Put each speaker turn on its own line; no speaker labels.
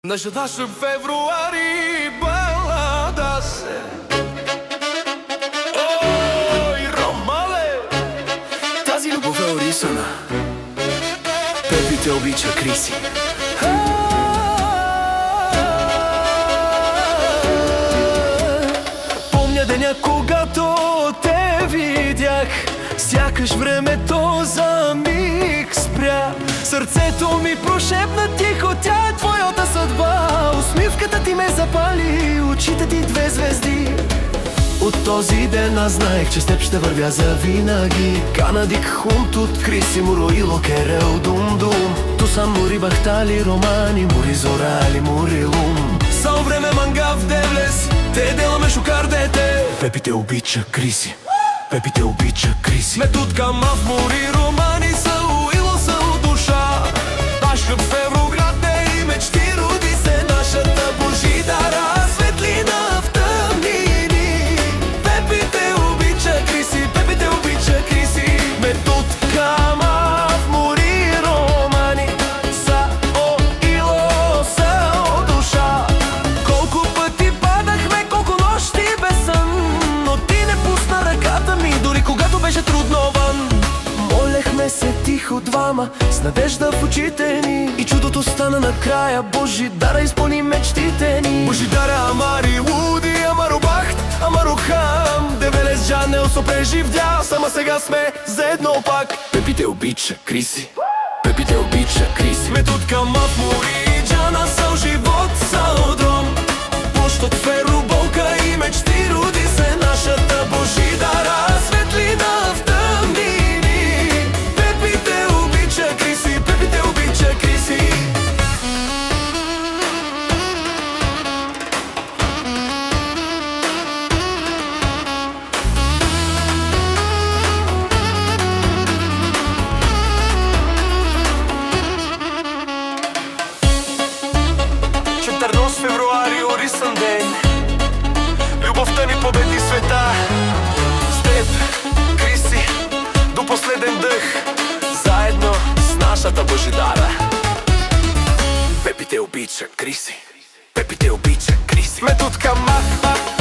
Наш февруари балада се. Ой, Ромале!
Тази любов е орисана. Пепи те обича, Криси. Помня деня, когато те видях, сякаш времето за миг спря. Сърцето ми прошепна тихо, тя е твоята съдба. Усмивката ти ме запали, очите ти две звезди. От този ден аз знаех, че с теб ще вървя завинаги. Канадик хунт от Криси Муроило керел дум-дум. Ту сам мори бахтали романи, мори зорали, мори лум. Само време мангав девлес, те деламе шукар дете. Пепи те обича, Криси. Пепи те обича, Криси.
Методка мав мори романи са уило са у душа. Наш люб Евроград и мечти роди се нашата Божидара. Светлина в тъмнини. Пепи те обича, Криси. Пепи те обича, Криси.
Методка мав мори романи са уило са у душа. Колко пъти падахме, колко нощи без сън, но ти не пусна ръката ми, дори когато беше трудно вън. Молехме се тихо двама, с надежда в очите ни, и чудото стана накрая. Божидара изпълни мечтите ни.
Божидара амари луди, амаро бахт, амаро хам. Девелес джанел со преживдя, само сега сме заедно пак.
Пепи те обича, Криси. Пепи те обича, Криси.
Методка мав мори джана са живот са одром. Площад феруболка и мечти роди се нашата Божидара. Светлина в тъмнини. Пепи те обича, Криси. Пепи те обича, Криси. Февруари, орисан ден. Любовта ни победи света. С теб, Криси, до последен дъх, заедно с нашата Божидара.
Пепи те обича, Криси. Пепи те обича, Криси.
Методка мах, мах,